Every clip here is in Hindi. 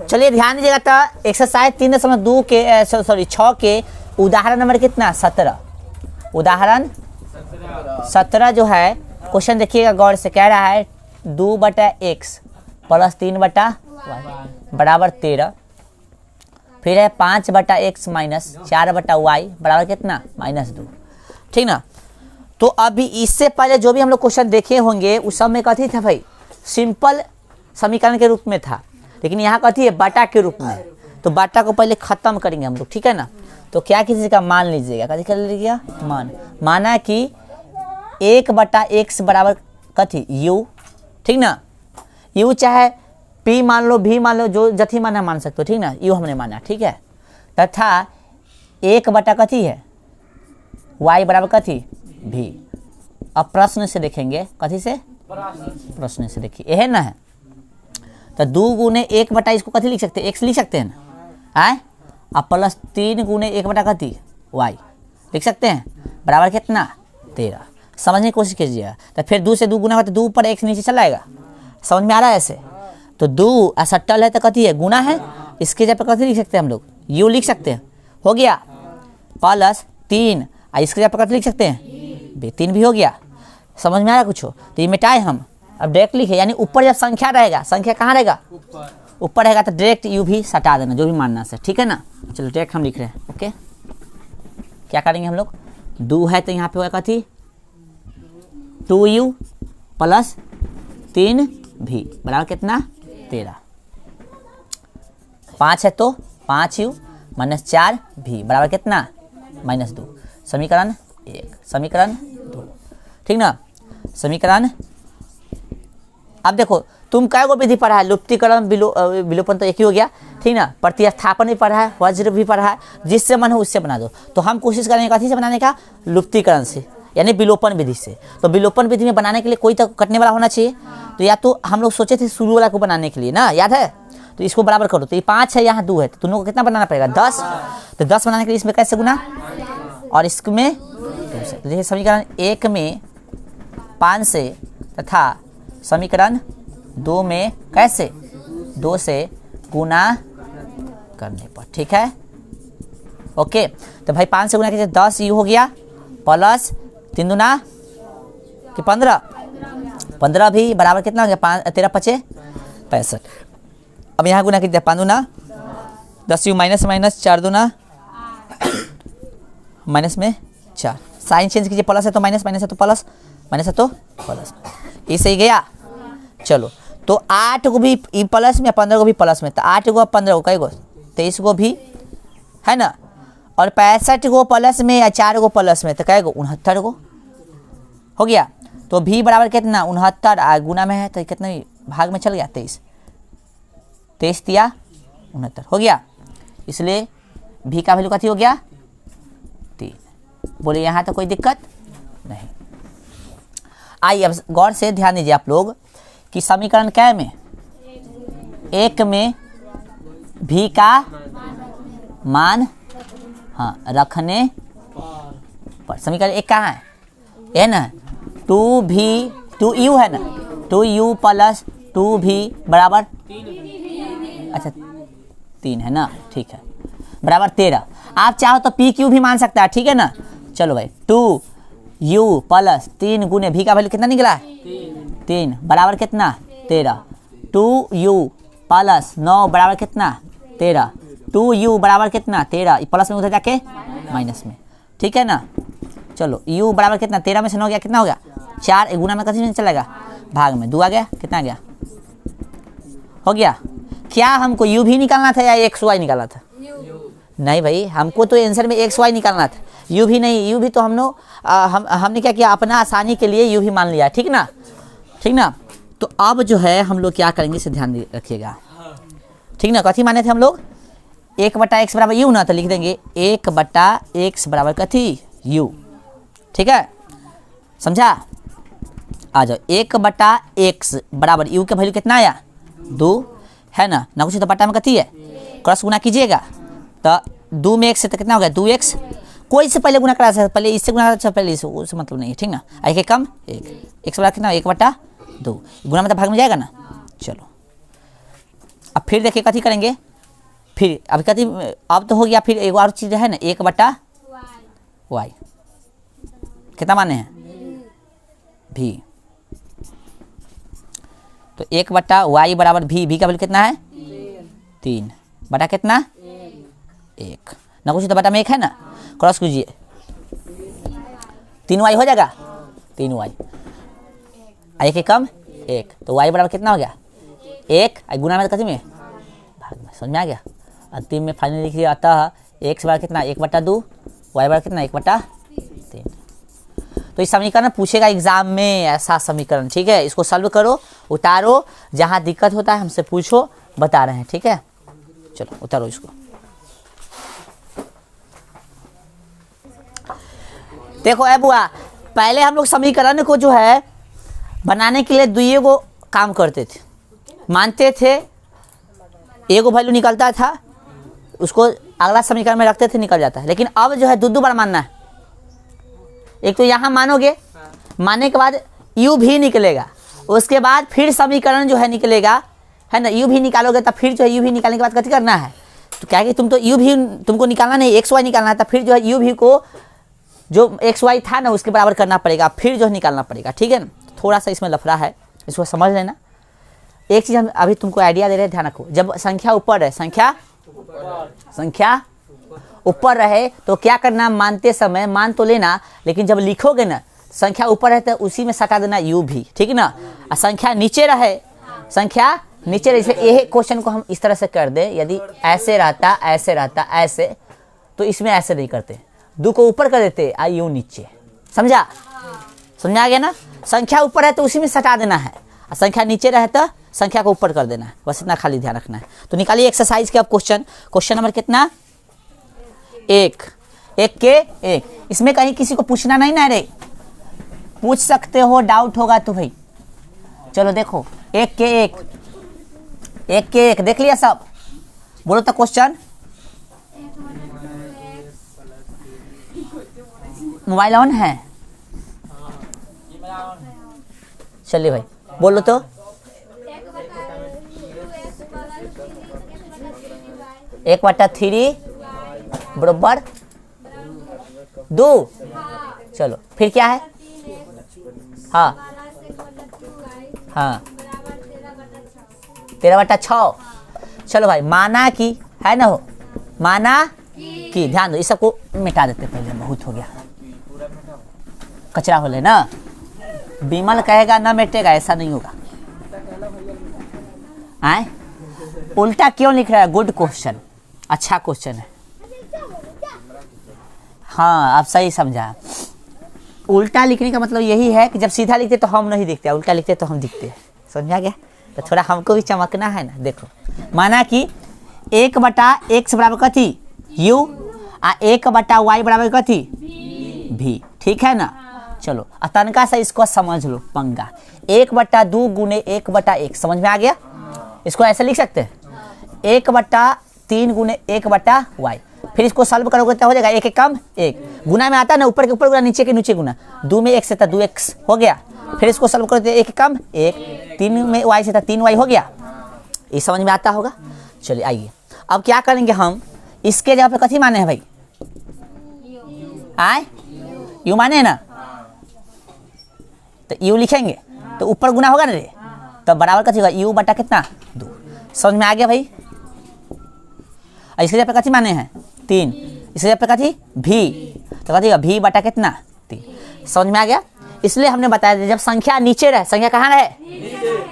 चलिए ध्यान दीजिएगा। तो एक्सरसाइज 3.2 के 6 के उदाहरण नंबर कितना 17, उदाहरण 17 जो है क्वेश्चन देखिएगा गौर से। कह रहा है 2/x प्लस 3/y बराबर 13, फिर है 5/x माइनस 4/y बराबर कितना -2। ठीक ना। तो अभी इससे पहले जो भी हम लोग क्वेश्चन देखे होंगे उस सब में कथी था भाई, सिंपल समीकरण के रूप में था, लेकिन यहाँ कथी है बटा के रूप में। तो बटा को पहले खत्म करेंगे हम लोग, ठीक है ना। तो क्या किसी का मान लीजिएगा, कथी कर लीजिएगा माना कि 1/x बराबर कथी u, ठीक ना। u चाहे p मान लो, v मान लो, जो जथी माना मान सकते हो, ठीक ना। u हमने माना, ठीक है। तथा 1/, कथी है y बराबर कथी v। अब प्रश्न से देखेंगे, कथी से प्रश्न से देखिए, यह ना है। तो 2 गुने 1/, इसको कथी लिख सकते हैं, x लिख सकते हैं ना, आए। अब प्लस 3 गुने 1/, कथी y लिख सकते हैं, बराबर कितना 13। समझने की कोशिश कीजिएगा। तो फिर 2 से 2 गुना होता है, 2 ऊपर 1 नीचे चला आएगा, समझ में आ रहा है ऐसे। तो 2 असट्टल है तो कथी है गुना है, इसके जगह पर कथी लिख सकते हैं हम लोग u लिख सकते हैं, हो गया। प्लस 3 इसके जगह पर कथी लिख सकते हैं 3 भी हो गया। समझ में आ रहा कुछ हो। तो ये मिटाए हम, अब डायरेक्ट लिखे, यानी ऊपर जब संख्या रहेगा, संख्या कहाँ रहेगा ऊपर रहेगा, तो डायरेक्ट u भी सटा देना, जो भी मानना से, ठीक है ना। चलो डायरेक्ट हम लिख रहे हैं, ओके। क्या करेंगे हम लोग, 2 है तो यहाँ पे होगा कथी 2u प्लस 3v बराबर कितना 13। 5 है तो 5u माइनस 4v बराबर कितना -2। समीकरण 1, समीकरण 2, ठीक ना। समीकरण, अब देखो तुम काय को विधि पढ़ा है, लुप्तीकरण विलोपन तो एक ही हो गया, ठीक ना। प्रतिस्थापन भी पढ़ा है, वज्र भी पढ़ा है, जिससे मन हो उससे बना दो। तो हम कोशिश करेंगे कथी से बनाने का, लुप्तीकरण से, यानी विलोपन विधि से। तो विलोपन विधि में बनाने के लिए कोई तो कटने वाला होना चाहिए। तो या तो हम लोग सोचे थे शुरू वाला को बनाने के लिए ना, याद है। तो इसको बराबर करो, तो ये 5 है, यहाँ 2 है, तो दोनों को कितना बनाना पड़ेगा 10। तो 10 बनाने के लिए इसमें कैसे गुना, और इसमें 2 से। तो देखिए समीकरण 1 में 5 से तथा समीकरण 2 में कैसे 2 से गुना करने पर, ठीक है, ओके। तो भाई 5 से गुना कीजिए, 10 यू हो गया, प्लस 3 दूना कि 15 भी बराबर कितना हो गया 13 5 65। अब यहाँ गुना कीजिए 5 दूना 10 यू माइनस माइनस 4 दूना माइनस में 4, साइन चेंज कीजिए, प्लस है तो माइनस, माइनस है तो प्लस, माइनस है तो प्लस, ये सही गया। चलो तो 8 को भी प्लस में, 15 को भी प्लस में, तो 8 को 15 को कई गो 23 को भी है ना, और 65 को प्लस में या 4 को प्लस में, तो कई गो 69 को हो गया। तो भी बराबर कितना 69, गुना में है तो कितना भाग में चल गया 23, 23 तिया 69 हो गया। इसलिए भी का वैल्यू कथी हो गया 3। बोले यहाँ तो कोई दिक्कत नहीं। आइए अब गौर से ध्यान दीजिए आप लोग कि समीकरण क्या में 1 में भी का मान हाँ रखने पर, समीकरण 1 कहाँ है ना 2u है ना, 2u प्लस 2v बराबर अच्छा 3 है ना, ठीक है, बराबर 13। आप चाहो तो पी क्यू भी मान सकता है, ठीक है ना। चलो भाई 2u प्लस 3 गुने भी का वैल्यू कितना निकला है 3 बराबर कितना 13। 2u प्लस 9 बराबर कितना 13, 2u बराबर कितना 13, प्लस में उधर जाके माइनस में, ठीक है ना। चलो u बराबर कितना 13 में से 9 गया कितना हो गया 4, गुना में कथी में चलेगा भाग में 2 आ गया, कितना आ गया हो गया। क्या हमको u भी निकालना था या xy निकालना था, नहीं भाई हमको तो आंसर में xy निकालना था, u भी नहीं। u भी तो हमने क्या किया अपना आसानी के लिए u भी मान लिया, ठीक ना, ठीक ना। तो अब जो है हम लोग क्या करेंगे इसे ध्यान रखिएगा, ठीक ना। कथी माने थे हम लोग 1/x बराबर u ना, तो लिख देंगे 1/x बराबर कथी u, ठीक है, समझा। आ जाओ 1/x बराबर u का वैल्यू कितना आया 2 है ना, ना कुछ तो बटा में कथी है क्रॉस गुना कीजिएगा, तो 2 में x से तो कितना हो गया 2x, कोई से पहले गुना करा सकते, पहले इससे गुना करा पहले इससे, उससे मतलब नहीं है, ठीक ना। आई के कम 1 x बराबर कितना 1/2 गुना में तो भाग में जाएगा ना। चलो अब फिर देखिए कथी करेंगे, फिर अब कथी, अब तो हो गया, फिर एक और चीज़ है ना, 1/y कितना माने हैं भी, तो 1/y बराबर भी का वैल्यू कितना है 3 बटा कितना 1 ना, कुछ तो बटा में 1 है ना, क्रॉस कीजिए 3y हो जाएगा, 3y एक कम 1, तो y बराबर कितना हो गया 1, गुना में कथी में भाग में, समझ में आ गया। अंतिम में फाइनल लिख लिया आता है x बराबर कितना 1/2, y बराबर कितना 1/3। तो इस समीकरण पूछेगा एग्जाम में ऐसा समीकरण, ठीक है, इसको सॉल्व करो, उतारो, जहाँ दिक्कत होता है हमसे पूछो, बता रहे हैं, ठीक है। चलो उतारो इसको। देखो ए बुआ, पहले हम लोग समीकरण को जो है बनाने के लिए दुइये को काम करते थे, मानते थे, एगो वैल्यू निकलता था, उसको अगला समीकरण में रखते थे, निकल जाता है। लेकिन अब जो है दो बार मानना है, एक तो यहाँ मानोगे, मानने के बाद यू भी निकलेगा, उसके बाद फिर समीकरण जो है निकलेगा, है ना, यू भी निकालोगे तब फिर जो है यू भी निकालने के बाद कथी करना है, तो क्या है कि तुम तो यू भी तुमको निकालना नहीं, एक्स वाई निकालना है, तब फिर जो है यू भी को जो एक्स वाई था ना उसके बराबर करना पड़ेगा, फिर जो है निकालना पड़ेगा, ठीक है ना। थोड़ा सा इसमें लफड़ा है, इसको समझ लेना। एक चीज़ हम अभी तुमको आइडिया दे रहे हैं, ध्यान रखो, जब संख्या ऊपर है, संख्या ऊपर रहे तो क्या करना, मानते समय मान तो लेना, लेकिन जब लिखोगे ना संख्या ऊपर है तो उसी में सटा देना यू भी, ठीक है ना। और संख्या नीचे रहे, संख्या नीचे रहे, ये क्वेश्चन को हम इस तरह से कर दे, यदि ऐसे रहता ऐसे, तो इसमें ऐसे नहीं करते, दो को ऊपर कर देते आ यू नीचे, समझा गया ना। संख्या ऊपर है तो उसी में सटा देना है, और संख्या नीचे रहे तो संख्या को ऊपर कर देना है, बस इतना खाली ध्यान रखना है। तो निकालिए एक्सरसाइज के अब क्वेश्चन नंबर कितना 1 के 1। इसमें कहीं किसी को पूछना नहीं ना रे, पूछ सकते हो, डाउट होगा तो भाई। चलो देखो 1 के 1 देख लिया सब, बोलो तो क्वेश्चन। मोबाइल ऑन है, चलिए भाई बोलो तो। 1/3 बराबर 2, चलो फिर क्या है, हाँ 13/6। चलो भाई माना कि है ना, हो माना कि, ध्यान दो, इस सबको मिटा देते पहले, बहुत हो गया, कचरा हो ले ना। विमल कहेगा ना मिटेगा, ऐसा नहीं होगा। आए उल्टा क्यों लिख रहा है, गुड क्वेश्चन, अच्छा क्वेश्चन है, हाँ आप सही समझा। उल्टा लिखने का मतलब यही है कि जब सीधा लिखते तो हम नहीं दिखते, उल्टा लिखते तो हम दिखते हैं, समझा गया। तो थोड़ा हमको भी चमकना है ना। देखो माना कि 1/x बराबर कथी u, 1/y बराबर कथी भी, ठीक है ना। चलो तनका से इसको समझ लो, पंगा 1/2 गुने 1/1, समझ में आ गया। इसको ऐसे लिख सकते हैं 1/3 गुने 1/y, फिर इसको सॉल्व करोगे तो हो जाएगा 1 कम 1, गुना में आता ना, ऊपर के ऊपर गुना, नीचे के नीचे गुना, 2 में 1 से था 2x हो गया, फिर इसको सॉल्व करोगे 1 कम 1, 3 में y से था 3y हो गया। ये समझ में आता होगा। चलिए आइए अब क्या करेंगे हम, इसके जगह पे कथी माने हैं भाई, आए यू माने है ना, तो यू लिखेंगे तो ऊपर गुना होगा ना रे, तो बराबर कथी होगा यू बटा कितना 2, समझ में आ गया भाई। इसके जगह पे कथी माने हैं 3, इसके जगह पे कथी भी, तो कथी होगा भी बटा कितना 3, समझ में आ गया। इसलिए हमने बताया था जब संख्या नीचे रहे, संख्या कहाँ रहे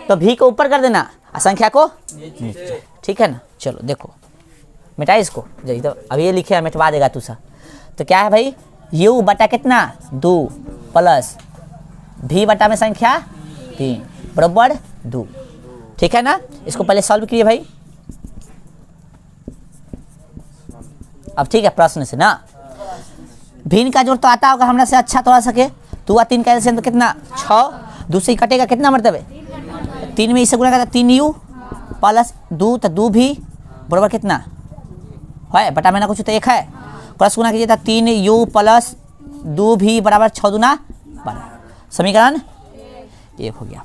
तो भी को ऊपर कर देना और संख्या को नीचे, ठीक है ना। चलो देखो मिटाई इसको, तो अभी ये लिखे मिटवा देगा तू सा। तो क्या है भाई u बटा कितना 2 प्लस भी बटा में संख्या 3 बराबर 2, ठीक है ना। इसको पहले सॉल्व कीजिए भाई। अब ठीक है प्रश्न से ना, भिन्न का जोड़ तो आता होगा हमरा से अच्छा थोड़ा सके, 2 और 3 का एलसीएम तो कितना 6, दूसरी कटेगा कितना मतलब है 3 में इससे गुणा करता 3u प्लस 2, तो 2 भी बराबर कितना है, बटा में ना कुछ तो 1 है, क्रॉस गुना कीजिए था 3u प्लस 2 भी बराबर 6 दूना 12, समीकरण 1 हो गया,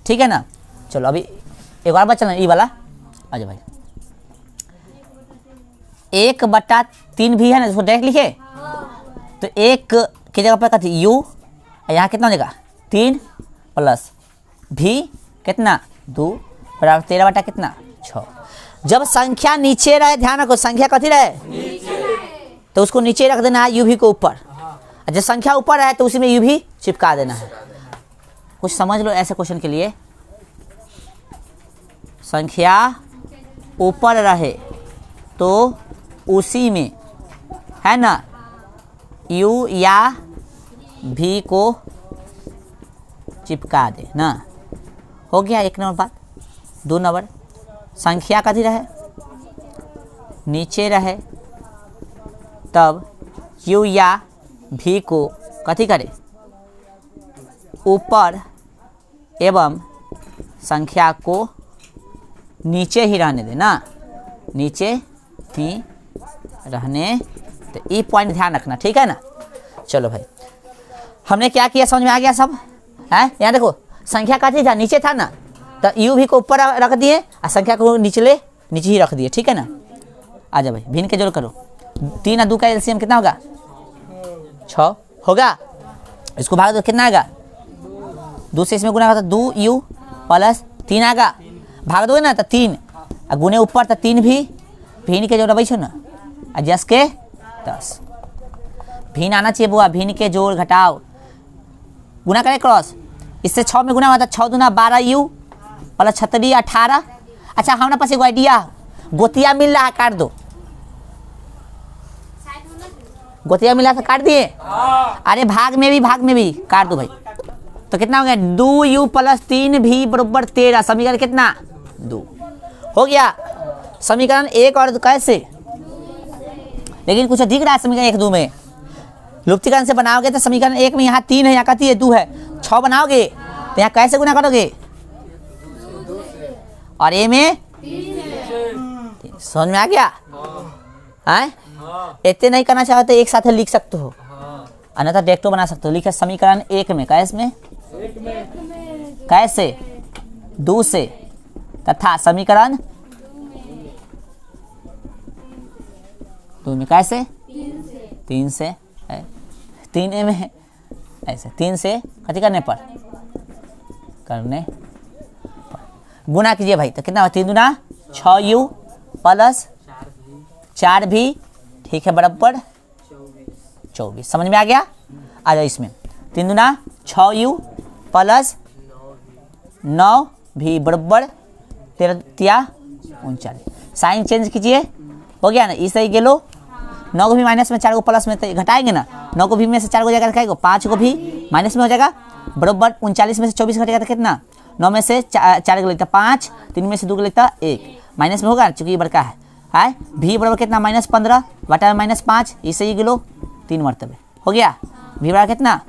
ठीक है ना। चलो अभी एक और बचल ये वाला अच्छा भाई 1/3 भी है ना, इसको डायरेक्ट लिखे तो 1 की जगह पर कहती यू, यहाँ कितना हो जाएगा 3 प्लस भी कितना 2 बराबर 13 कितना 6। जब संख्या नीचे रहे, ध्यान रखो संख्या कथी रहे तो उसको नीचे रख देना है, यू भी को ऊपर। जब संख्या ऊपर है तो उसी में यू भी चिपका देना है। कुछ समझ लो ऐसे क्वेश्चन के लिए, संख्या ऊपर रहे तो उसी में है ना यू या भी को चिपका दे ना। हो गया 1 नंबर बात। 2 नंबर संख्या कथी रहे नीचे रहे तब यू या भी को कथी करे ऊपर एवं संख्या को नीचे ही रहने दे ना, नीचे ही रहने। तो ये पॉइंट ध्यान रखना, ठीक है ना। चलो भाई हमने क्या किया समझ में आ गया सब है। यहाँ देखो संख्या का था नीचे था ना, तो यू भी को ऊपर रख दिए और संख्या को नीचे ही रख दिए, ठीक है ना। आ जाओ भाई भिन्न के जोड़ करो। 3 और 2 का एलसीएम कितना होगा 6 होगा। इसको भाग दो कितना आएगा 2 से इसमें गुना होगा तो 2 यू प्लस 3 आएगा। भाग दोगे ना तो 3 और गुने ऊपर तो 3 भी भिन्न के जोड़ बैठो ना और जस के 10 भिन्न आना चाहिए बुआ। भिन्न के जोड़ घटाओ गुना करें क्रॉस, इससे 6 में गुना हुआ था 6 दूना 12 यू प्लस 36 18। अच्छा हमारे पास एक आइडिया गोतिया मिल रहा है, काट दो। गोतिया मिला तो काट दिए। अरे भाग में भी काट दो भाई। तो कितना हो गया 2 यू प्लस 3 भी बराबर 13। समीकरण कितना 2 हो गया। समीकरण 1 और 2 कैसे, लेकिन कुछ दिख रहा है समीकरण 1 2 में। लुप्तीकरण से बनाओगे तो समीकरण 1 में यहाँ 3 है, यहाँ कहती है 2 है। 6 बनाओगे तो यहाँ कैसे गुना करोगे और ए में 3। समझ में आ गया है। इतने नहीं करना चाहो तो एक साथ लिख सकते हो, अन्यथा डायरेक्ट बना सकते हो। लिखे समीकरण 1 में कैसे में कैसे 2 से तथा समीकरण 2 में कैसे 3 से 3 ए में ऐसे 3 से कथी करने पर गुना कीजिए भाई। तो कितना 3 दूना 6 यू प्लस 4 भी ठीक है बराबर 24। समझ में आ गया। आ जाओ इसमें 3 दूना 6 यू प्लस 9 भी बराबर 13 39। साइन चेंज कीजिए हो गया ना। इस सही गेलो 9 को भी माइनस में 4 को प्लस में तो घटाएंगे ना। 9 को भी में से 4 को जाएगा 5 को भी माइनस में हो जाएगा बराबर 39 में से 24 घटेगा तो कितना 9 में से 4 को लेता 5, 3 में से 2 को लेता 1 माइनस में होगा चूंकि ये बड़का है भी बराबर कितना -15 बटा में -5। इसे ही गिलो 3 मरतबे हो गया। भी बराबर कितना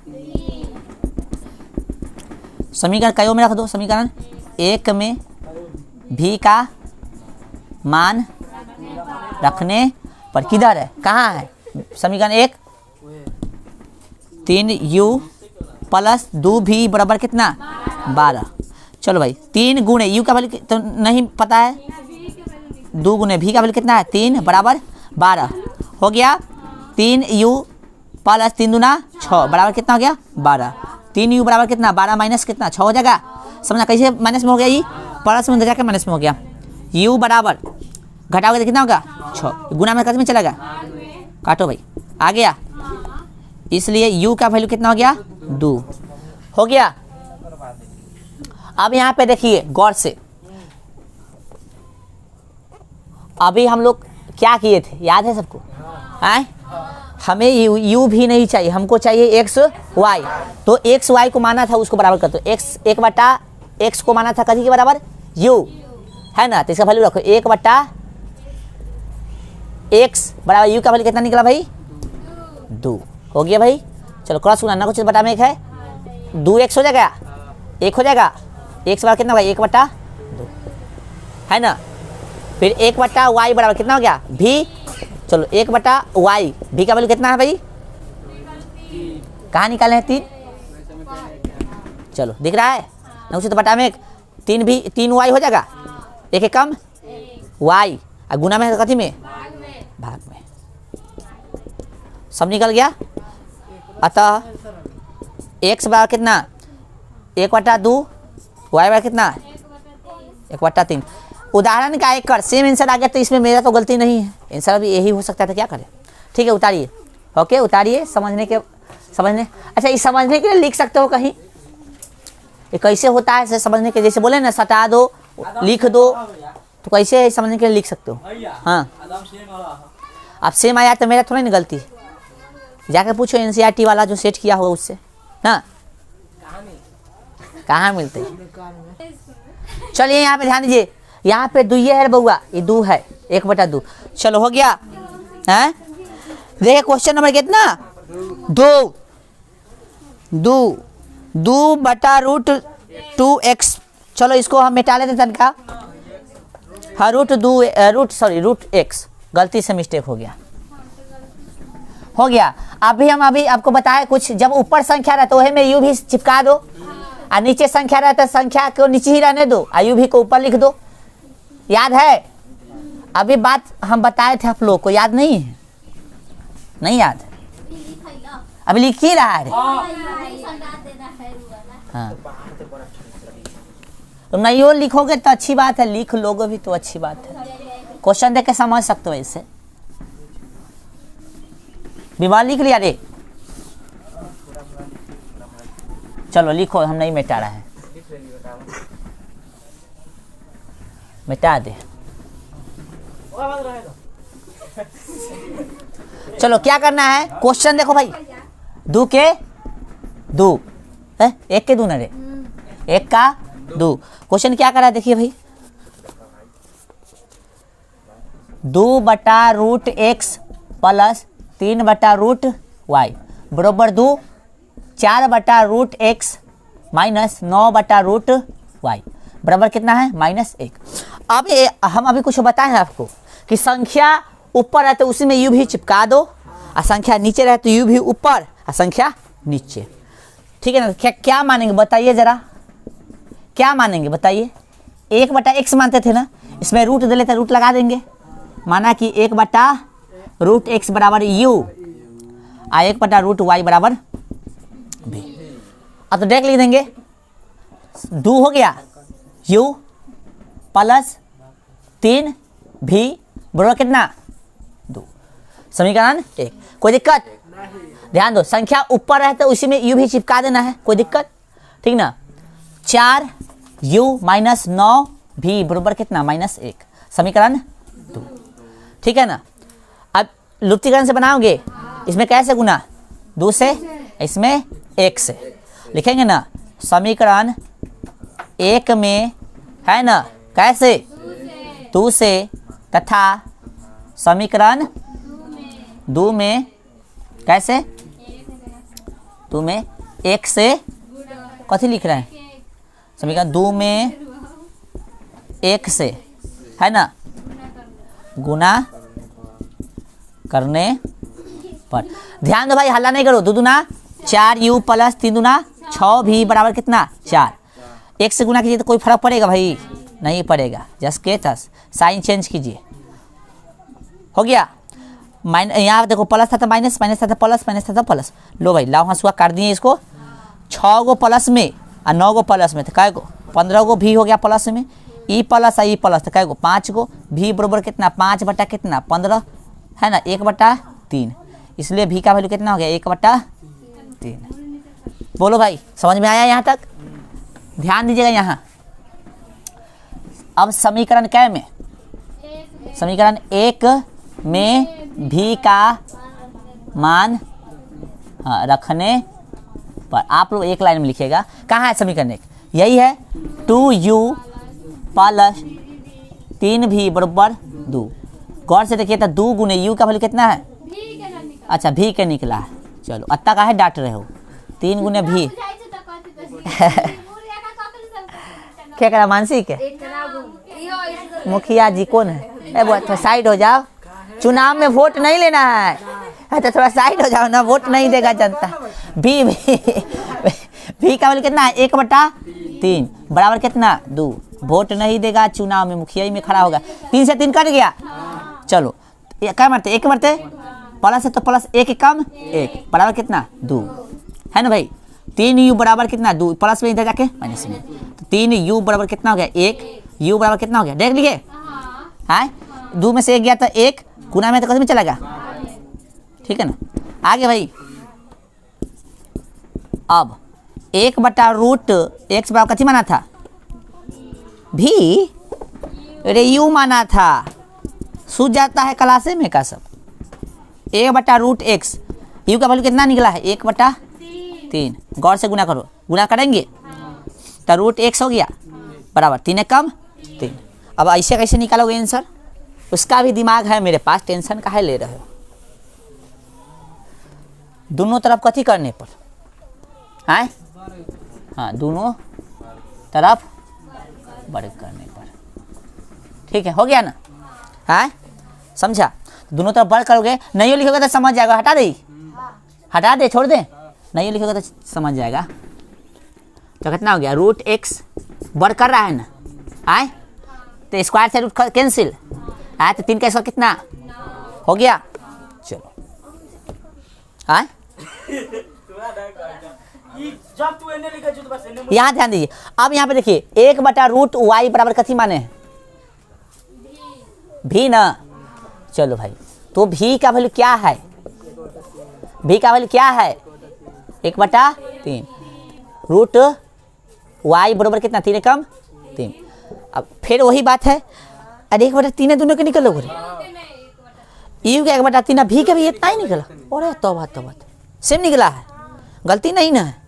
समीकरण कईयों में रख दो। समीकरण 1 में भी का मान रखने पर किधर है कहाँ है समीकरण 1 3 यू प्लस 2 भी बराबर कितना 12। चलो भाई 3 गुणे यू का वैल्यू तो नहीं पता है, 2 गुणे भी का वैल्यू कितना है 3 बराबर 12 हो गया। 3 यू प्लस 3 दूना 6 बराबर कितना हो गया 12। 3 यू बराबर कितना 12 माइनस कितना 6 हो जाएगा। समझना कैसे माइनस में हो गया, ये प्लस में जाकर माइनस में हो गया। यू बराबर घटाओगे तो कितना होगा 6 गुना में कितने में चला गया काटो भाई आ गया। इसलिए u का वैल्यू कितना हो गया 2 हो गया। अब यहाँ पे देखिए गौर से, अभी हम लोग क्या किए थे याद है सबको है। हमें u भी नहीं चाहिए, हमको चाहिए x y। तो x y को माना था उसको बराबर कर दो। x 1/x को माना था कथी के बराबर u है ना। तो इसका वैल्यू रखो 1/x बराबर u का वैल्यू कितना निकला भाई 2 हो गया भाई। चलो क्रॉस गुना ना कुछ बटा में 1 है 2x हो जाएगा 1 हो जाएगा। x बराबर कितना होगा 1/2 है ना। फिर 1/y बराबर कितना हो गया भी। चलो 1/y भी का वैल्यू कितना है भाई कहाँ निकाले हैं 3। चलो दिख रहा है ना उसे तो बटा में 3 भी 3y हो जाएगा 1 कम y और गुना में कथी में, भाग में। सब निकल गया। अतः x बराबर कितना 1/2, y बराबर कितना 1/3। उदाहरण का एक कर, सेम आंसर आ गया तो इसमें मेरा तो गलती नहीं है, आंसर भी यही हो सकता था, क्या करें। ठीक है उतारिए, ओके उतारिए, समझने अच्छा ये समझने के लिए लिख सकते हो कहीं, ये कैसे होता है समझने के, जैसे बोले ना सटा दो लिख दो, तो कैसे समझने के लिए लिख सकते हो। हाँ अब सेम आया तो मेरा थोड़ा ना गलती, जाके पूछो एनसीईआरटी वाला जो सेट किया होगा उससे ना, कहाँ मिलते हैं। चलिए यहाँ पे ध्यान दीजिए, यहाँ पे दुइये है बउआ, ये 2 है 1/2। चलो हो गया है। देखिए क्वेश्चन नंबर कितना 2/√2x। चलो इसको हम मिटा लेते तनका। हाँ रूट x, गलती से मिस्टेक हो गया। अभी हम आपको बताए कुछ, जब ऊपर संख्या रहता है में यू भी चिपका दो, और नीचे संख्या रहता है संख्या को नीचे ही रहने दो, यू भी को ऊपर लिख दो। याद है अभी बात हम बताए थे आप लोग को, याद नहीं है? नहीं याद, अभी लिख ही रहा है। हाँ तो नहीं हो लिखोगे तो अच्छी बात है, लिख लोगे भी तो अच्छी बात है, क्वेश्चन देख के समझ सकते हो। इससे विमान लिख लिया रे, चलो लिखो, हम नहीं मिटा रहे हैं, मिटा दे। चलो क्या करना है, क्वेश्चन देखो भाई, 2 के 2 है, 1 के 2 ना रे, 1 का 2। क्वेश्चन क्या करा देखिए भाई, 2/√x प्लस 3/√y बराबर 2, 4/√x माइनस 9/√y बराबर कितना है -1। अब हम अभी कुछ बताए हैं आपको कि संख्या ऊपर है तो उसी में यू भी चिपका दो, और संख्या नीचे रहे तो यू भी ऊपर और संख्या नीचे। ठीक है ना। क्या मानेंगे बताइए जरा, क्या मानेंगे बताइए। 1/x मानते थे ना, इसमें रूट दे लेते, रूट लगा देंगे, माना कि 1/√x बराबर u और 1/√y बराबर v। अब तो डायरेक्ट लिख देंगे, 2 हो गया u प्लस 3v बराबर कितना 2, समीकरण 1। कोई दिक्कत? ध्यान दो, संख्या ऊपर है तो उसी में u भी चिपका देना है, कोई दिक्कत? ठीक ना। 4u माइनस 9v बराबर कितना -1, समीकरण 2। ठीक है ना। अब लुप्तीकरण से बनाओगे, इसमें कैसे गुना, 2 से, इसमें 1 से लिखेंगे ना। समीकरण 1 में है ना कैसे 2 से, तथा समीकरण 2 में कैसे, 2 में 1 से कथी लिख रहे हैं, समीकरण 2 में 1 से है ना गुना करने पर। ध्यान दो भाई, हल्ला नहीं करो। 2 दूना 4u प्लस 3 दूना 6v बराबर कितना 4। 1 से गुना कीजिए तो कोई फर्क पड़ेगा भाई, नहीं पड़ेगा, जस्ट के तस साइन चेंज कीजिए। हो गया। यहाँ देखो प्लस था तो माइनस, माइनस था तो प्लस, माइनस था तो प्लस। लो भाई लाओ हंसुआ काट दिए इसको, 6 गो प्लस में और 9 गो प्लस में तो कै गो 15 गो भी हो गया प्लस में, ई प्लस और ई प्लस तो कै गो 5 गो, भी बराबर कितना 5 बटा कितना 15 है ना 1/3, इसलिए भी का वैल्यू कितना हो गया 1/3। बोलो भाई समझ में आया यहाँ तक? ध्यान दीजिएगा यहाँ। अब समीकरण क्या में, समीकरण 1 में भी का मान रखने पर आप लोग एक लाइन में लिखिएगा। कहाँ है समीकरण 1? यही है 2u प्लस 3v बराबर 2। गौर से देखिए तो 2 गुने u का वैल्यू कितना है, अच्छा भी के निकला है। चलो अत्ता का है डांट रहे हो, 3 गुने भी क्या करा मानसी के मुखिया जी कौन है, थोड़ा साइड हो जाओ, चुनाव में वोट नहीं लेना है तो थोड़ा साइड हो जाओ ना, वोट नहीं देगा जनता। भी का वैल्यू कितना है 1/3 बराबर कितना 2। वोट नहीं देगा चुनाव में, मुखिया में खड़ा होगा। 3 से 3 कट गया। चलो क्या मरते, एक मरते, प्लस है तो प्लस, एक कम एक बराबर कितना 2 है ना भाई। 3u बराबर कितना 2, प्लस में इधर जाके माइनस में, तो 3u बराबर कितना हो गया 1, u बराबर कितना हो गया देख लीजिए। हाँ 2 में से 1 गया तो 1 गुना में तो कैसे में चलेगा, ठीक है ना। आगे भाई अब 1/√x बराबर कथी माना था भी, अरे u माना था, सूझ जाता है क्लासे में का सब। 1/√x, u का वैल्यू कितना निकला है 1/3, गौर से गुना करो, गुना करेंगे तो √x हो गया बराबर 3 कम 3। अब ऐसे कैसे निकालोगे आंसर, उसका भी दिमाग है मेरे पास, टेंशन काहे ले रहे हो। दोनों तरफ कथी करने पर, हाँ हाँ दोनों तरफ वर्ग करने पर, ठीक है हो गया ना। हाँ समझा, दोनों तरफ वर्ग करोगे, नहीं लिखोगे तो समझ जाएगा, हटा दे, हटा दे, छोड़ दे, नहीं लिखोगे तो समझ जाएगा। तो कितना हो गया √x वर्ग कर रहा है ना, आए तो स्क्वायर से रूट कैंसिल, आए तो 3 का स्क्वायर कितना हो गया। चलो आए यहाँ ध्यान दीजिए, अब यहाँ पे देखिए 1/√y बराबर कथी माने हैं भी ना। चलो भाई तो भी का वैल्यू क्या है, भी का वैल्यू क्या है 1/3, √y बराबर कितना 3 कम 3। अब फिर वही बात है, अरे 1/3 दोनों के निकलो रे, यू का 1/3 भी का भी इतना ही निकला, अरे तौबा तौबा सेम निकला है, गलती नहीं ना है।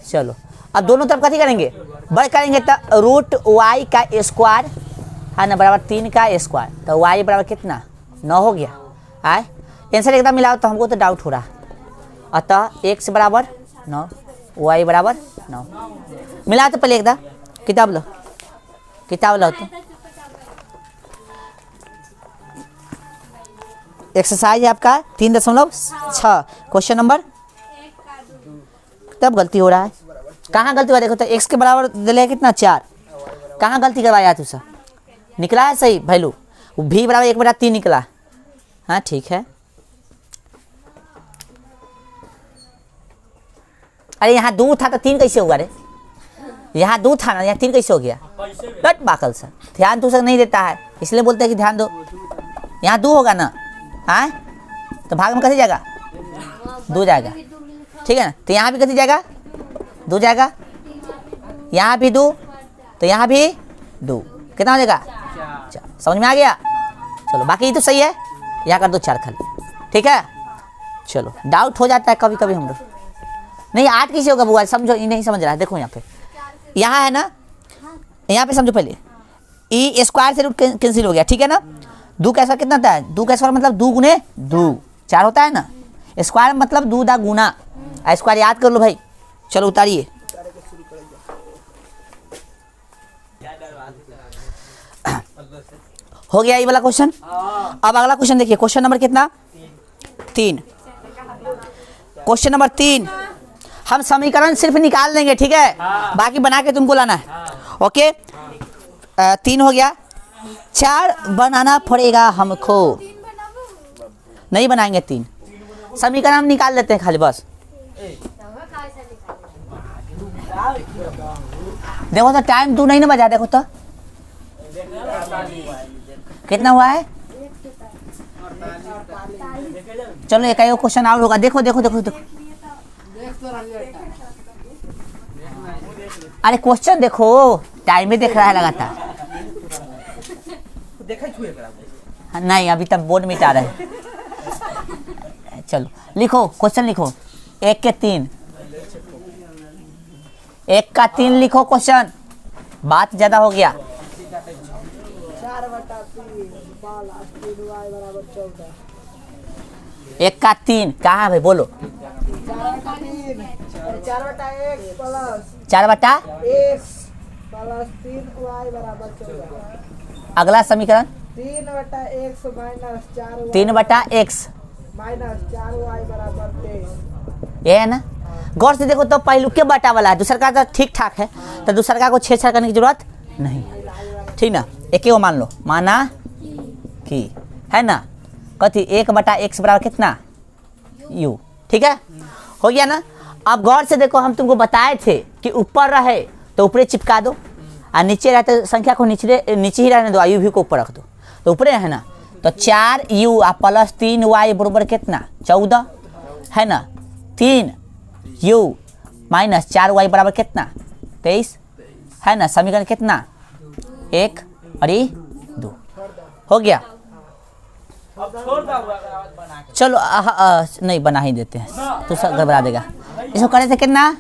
चलो अब दोनों तरफ कथी करेंगे वर्ग करेंगे, तो √y का स्क्वायर है ना बराबर 3 का स्क्वायर, तो y बराबर कितना 9 हो गया। आए आंसर एकदम मिलाओ, तो हमको तो डाउट हो रहा है। अतः x बराबर 9, y बराबर 9 मिला। तो पहले एकदम किताब लो, किताब लो। तो एक्सरसाइज है आपका 3.6, क्वेश्चन नंबर, तब गलती हो रहा है, कहाँ गलती हुआ देखो तो x के बराबर दिले कितना 4, कहाँ गलती करवाया तू सा, निकला है सही वैल्यू, भी बराबर 1/3 निकला। हाँ ठीक है, अरे यहाँ 2 था तो 3 कैसे हुआ रे, यहाँ 2 था ना, यहाँ 3 कैसे हो गया, लट बाकल सर, ध्यान तू सर नहीं देता है, इसलिए बोलते हैं कि ध्यान दो। यहाँ 2 होगा ना, हाँ तो भाग में कैसे जाएगा 2 जाएगा, ठीक है ना। तो यहाँ भी कैसे जाएगा 2 जाएगा, यहाँ भी 2, तो यहाँ भी 2, कितना हो जाएगा 4, समझ में आ गया। चलो बाकी तो सही है, यहाँ कर दो 4 खाली, ठीक है। चलो डाउट हो जाता है कभी कभी हम लोग, नहीं 8 कैसे होगा बुआ, समझो ये नहीं समझ रहा है। देखो यहाँ पे, यहाँ है ना, यहाँ पे समझो पहले, ई स्क्वायर से रूट कैंसिल हो गया, ठीक है ना। 2 का स्क्वायर कितना होता है, 2 का स्क्वायर मतलब 2 गुने 2 4 होता है ना, स्क्वायर मतलब 2 दा गुना, स्क्वायर याद कर लो भाई। चलो उतारिए, हो गया ये वाला क्वेश्चन। अब अगला क्वेश्चन देखिए, क्वेश्चन नंबर कितना 3, क्वेश्चन नंबर 3। हम समीकरण सिर्फ निकाल देंगे, ठीक है, बाकी बना के तुमको लाना है, ओके। 3 हो गया, 4 बनाना पड़ेगा हमको, नहीं बनाएंगे 3, समीकरण हम निकाल लेते हैं खाली बस। देखो तो टाइम 2 नहीं ना बजा, देखो तो कितना हुआ है। चलो एक क्वेश्चन और होगा, देखो देखो देखो देखो, अरे क्वेश्चन देखो, टाइम में देख रहा है लगातार, नहीं अभी तक बोर्ड मिटा रहे हैं। चलो लिखो क्वेश्चन, लिखो 1 के 3, 1 का 3 लिखो क्वेश्चन, बात ज्यादा हो गया। 1 का 3 कहाँ भाई बोलो, 4/x + 3y = 14। अगला समीकरण 3/x - 4y - 4y = 23, ये है ना। गौर से देखो तो पहलू के बटा वाला है, दूसरा का तो ठीक ठाक है, तो दूसरा का को छेड़छाड़ करने की जरूरत नहीं है, ठीक ना। एक ही वो मान लो, माना कि है ना कथी 1/x बराबर कितना u, ठीक है, हो गया ना। अब गौर से देखो हम तुमको बताए थे कि ऊपर रहे तो ऊपरे चिपका दो, और नीचे रहते संख्या को नीचे ही रहने दो, आयु भी को ऊपर रख दो, तो ऊपरे है ना। तो 4u प्लस 3y बराबर कितना 14 है ना, 3u माइनस 4y बराबर कितना 23 है ना। समीकरण कितना 1 और 2 हो गया। चलो नहीं बना ही देते हैं तो सब घबरा देगा। इसको करे थे कितना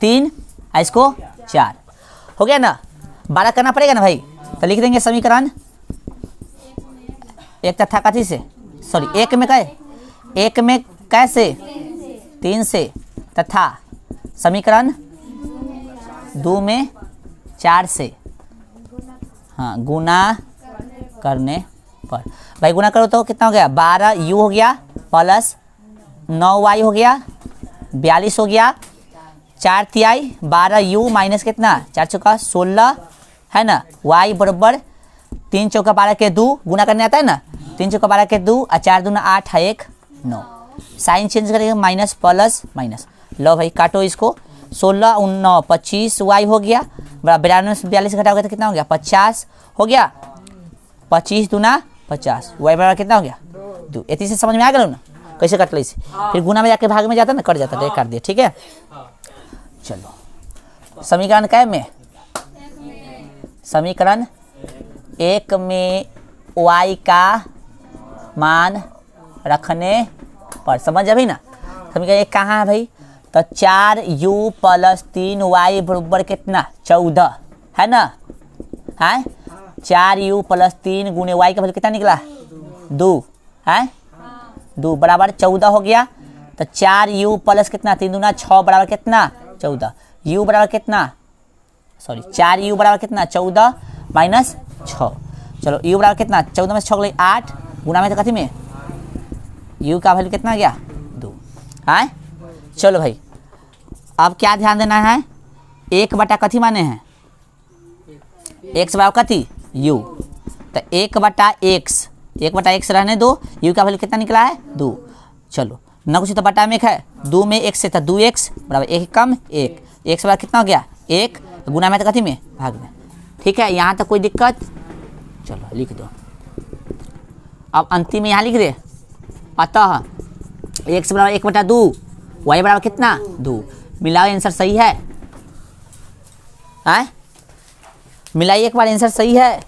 3, इसको 4 हो गया ना। 12 करना पड़ेगा ना भाई, तो लिख देंगे समीकरण एक तथा कथी से, सॉरी एक में कैसे 3 से, तथा समीकरण 2 में 4 से, हाँ गुना करने पर। भाई गुना करो तो कितना हो गया 12u हो गया प्लस 9y हो गया 42 हो गया, 4 तिहाई 12u माइनस कितना 4 चौका 16 है ना, y बराबर 3 चौका 12 के 2 गुना करने आता है ना, 3 चौका 12 के 2 और 4 दूना 8 है 1 9, साइन चेंज करेंगे माइनस प्लस माइनस। लो भाई काटो इसको, 16 9 25 y हो गया, 92 से 42 घटा हो गया तो कितना हो गया 50 हो गया, 25 दूना 50 y बराबर कितना हो गया 2। इतनी से समझ में आ गया ना कैसे कट ली इसे, फिर गुना में जाके भाग में जाता ना कट जाता, काट दिया, ठीक है। चलो समीकरण क्या में, समीकरण 1 में y का मान रखने पर, समझ अभी ना। समीकरण 1 कहाँ है भाई, तो 4u प्लस 3y बराबर कितना 14 है ना, है 4u प्लस 3 गुने y का वैल्यू कितना निकला 2 है, 2 बराबर 14 हो गया। तो 4u प्लस कितना 3 दूना 6 बराबर कितना 14, u बराबर कितना, सॉरी 4u बराबर कितना 14 माइनस 6, चलो u बराबर कितना 14 में 6 गई 8 गुना में तो कथी में u का वैल्यू कितना गया 2 है। चलो भाई अब क्या ध्यान देना है, 1 बटा कथी माने हैं x बराबर कथी u, तो 1/x रहने दो, u का वैल्यू कितना निकला है 2। चलो न कुछ तो बटा में है 2 में 1 से था 2x बराबर 1 कम 1, x बराबर कितना हो गया 1 गुना में तो कथी में भाग में, ठीक है। यहाँ तक कोई दिक्कत, चलो लिख दो। अब अंतिम में यहाँ लिख दे, अतः x बराबर 1/2 y बराबर कितना 2, मिलाओ आंसर सही है, आए मिलाइए एक बार आंसर सही है,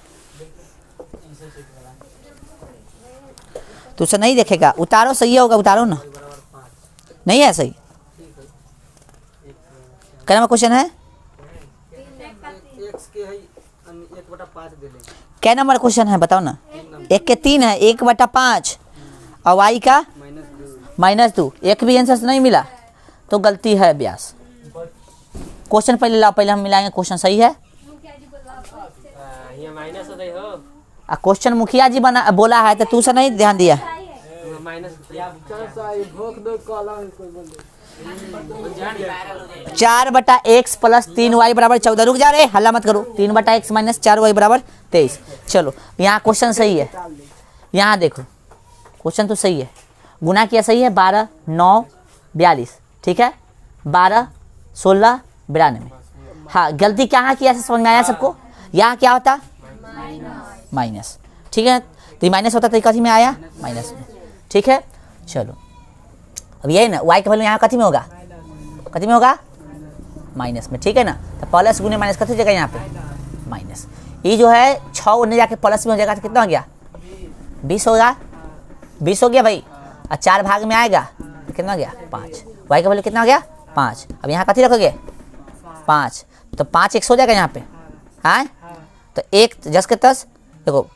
तो उसे नहीं देखेगा, उतारो सही होगा उतारो ना, नहीं है सही। क्या नंबर क्वेश्चन है, क्या नंबर क्वेश्चन है बताओ ना। 1 के 3 है, 1/5 और y का -2, एक भी आंसर नहीं मिला तो गलती है अभ्यास। क्वेश्चन पहले लाओ, पहले हम मिलाएंगे क्वेश्चन सही है। क्वेश्चन मुखिया जी बना बोला है तो तू से नहीं ध्यान दिया। 4/x प्लस 3y बराबर 14, रुक जा रहे हल्ला मत करो, 3/x माइनस 4y बराबर 23। चलो यहाँ क्वेश्चन सही है, यहाँ देखो क्वेश्चन तो सही है, गुना किया सही है 12 9 42, ठीक है 12 16 92। हाँ गलती कहाँ किया समझ में आया सबको, यहाँ क्या होता माइनस, ठीक है, तो माइनस होता तो कथी में आया माइनस में, ठीक है। चलो अब यही ना y का वैल्यू यहाँ कथी में होगा, कथी में होगा माइनस में, ठीक है ना। तो प्लस गुने माइनस कथी जगह यहाँ पे माइनस, ये जो है 6 उन्हें जाके प्लस में हो जाएगा तो कितना हो गया 20 होगा, 20 हो गया भाई, और 4 भाग में आएगा तो कितना हो गया 5, y का वैल्यू कितना हो गया 5। अब यहाँ कथी रखोगे 5, तो 5 x हो जाएगा यहाँ पे, हाँ तो 1 10 के 10 देखो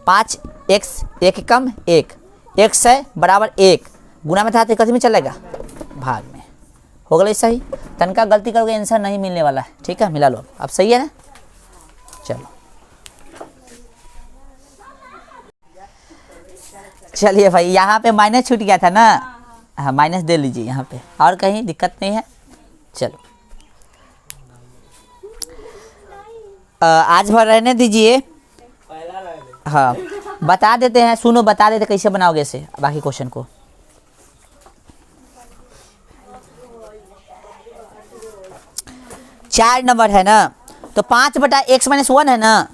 5x 1 कम 1 x है बराबर 1 गुना में था तो कथी में चलेगा भाग में, हो गया सही। तनका गलती करोगे आंसर नहीं मिलने वाला है, ठीक है मिला लो अब सही है ना। चलो चलिए भाई यहाँ पे माइनस छूट गया था ना, हाँ माइनस दे लीजिए यहाँ पे, और कहीं दिक्कत नहीं है। चलो आज भर रहने दीजिए। हाँ बता देते हैं, सुनो बता देते कैसे बनाओगे इसे बाकी क्वेश्चन को। चार नंबर है ना, तो 5/x-1 है ना,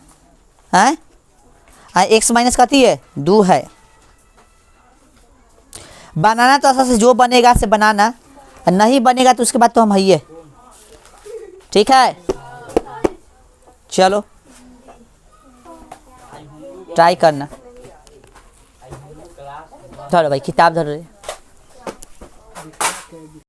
है x माइनस कती है 2 है। बनाना तो ऐसा से जो बनेगा से बनाना, नहीं बनेगा तो उसके बाद तो हम है। ठीक है चलो ट्राई करना। धरो भाई किताब धरो।